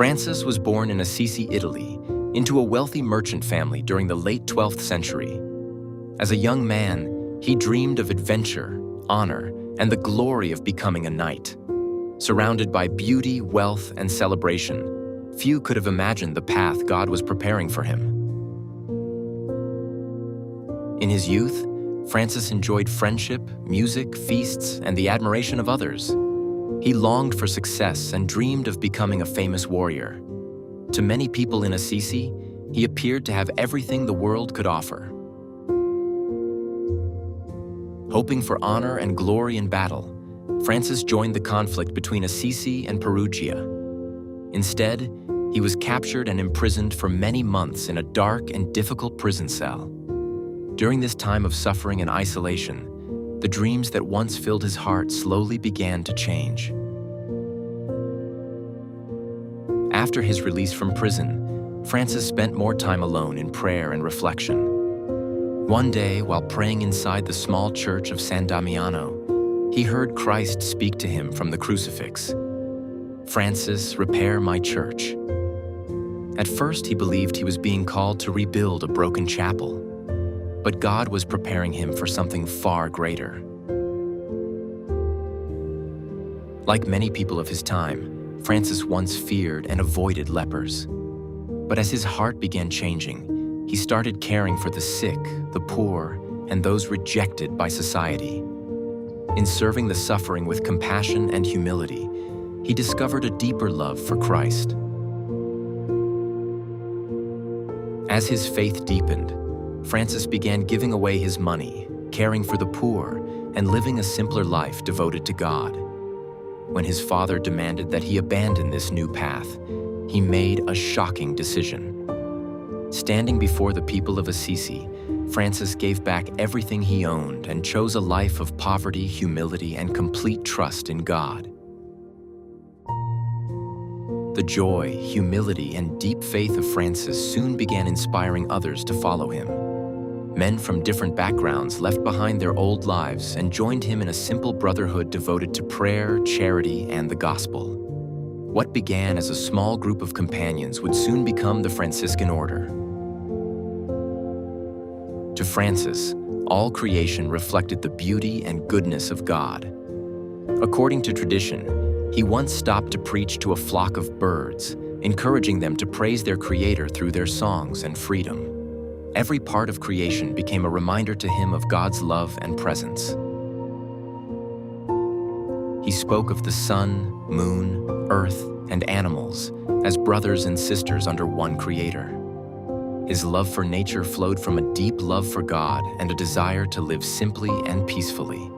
Francis was born in Assisi, Italy, into a wealthy merchant family during the late 12th century. As a young man, he dreamed of adventure, honor, and the glory of becoming a knight. Surrounded by beauty, wealth, and celebration, few could have imagined the path God was preparing for him. In his youth, Francis enjoyed friendship, music, feasts, and the admiration of others. He longed for success and dreamed of becoming a famous warrior. To many people in Assisi, he appeared to have everything the world could offer. Hoping for honor and glory in battle, Francis joined the conflict between Assisi and Perugia. Instead, he was captured and imprisoned for many months in a dark and difficult prison cell. During this time of suffering and isolation, the dreams that once filled his heart slowly began to change. After his release from prison, Francis spent more time alone in prayer and reflection. One day, while praying inside the small church of San Damiano, he heard Christ speak to him from the crucifix. "Francis, repair my church." At first, he believed he was being called to rebuild a broken chapel. But God was preparing him for something far greater. Like many people of his time, Francis once feared and avoided lepers. But as his heart began changing, he started caring for the sick, the poor, and those rejected by society. In serving the suffering with compassion and humility, he discovered a deeper love for Christ. As his faith deepened, Francis began giving away his money, caring for the poor, and living a simpler life devoted to God. When his father demanded that he abandon this new path, he made a shocking decision. Standing before the people of Assisi, Francis gave back everything he owned and chose a life of poverty, humility, and complete trust in God. The joy, humility, and deep faith of Francis soon began inspiring others to follow him. Men from different backgrounds left behind their old lives and joined him in a simple brotherhood devoted to prayer, charity, and the gospel. What began as a small group of companions would soon become the Franciscan order. To Francis, all creation reflected the beauty and goodness of God. According to tradition, he once stopped to preach to a flock of birds, encouraging them to praise their Creator through their songs and freedom. Every part of creation became a reminder to him of God's love and presence. He spoke of the sun, moon, earth, and animals as brothers and sisters under one Creator. His love for nature flowed from a deep love for God and a desire to live simply and peacefully.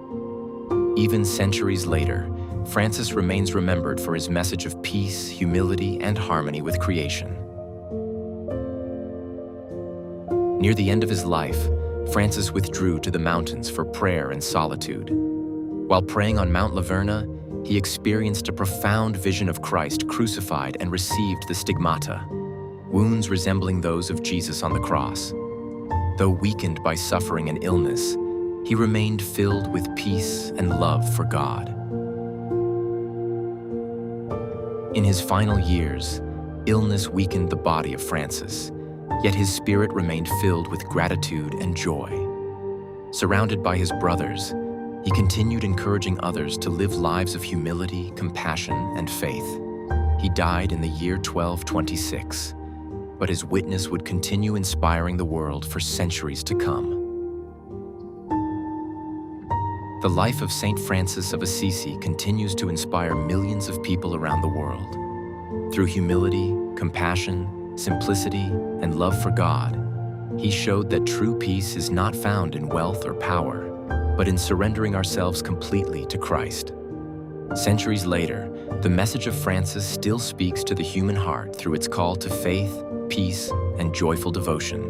Even centuries later, Francis remains remembered for his message of peace, humility, and harmony with creation. Near the end of his life, Francis withdrew to the mountains for prayer and solitude. While praying on Mount Laverna, he experienced a profound vision of Christ crucified and received the stigmata, wounds resembling those of Jesus on the cross. Though weakened by suffering and illness, he remained filled with peace and love for God. In his final years, illness weakened the body of Francis, yet his spirit remained filled with gratitude and joy. Surrounded by his brothers, he continued encouraging others to live lives of humility, compassion, and faith. He died in the year 1226, but his witness would continue inspiring the world for centuries to come. The life of Saint Francis of Assisi continues to inspire millions of people around the world. Through humility, compassion, simplicity, and love for God, he showed that true peace is not found in wealth or power, but in surrendering ourselves completely to Christ. Centuries later, the message of Francis still speaks to the human heart through its call to faith, peace, and joyful devotion.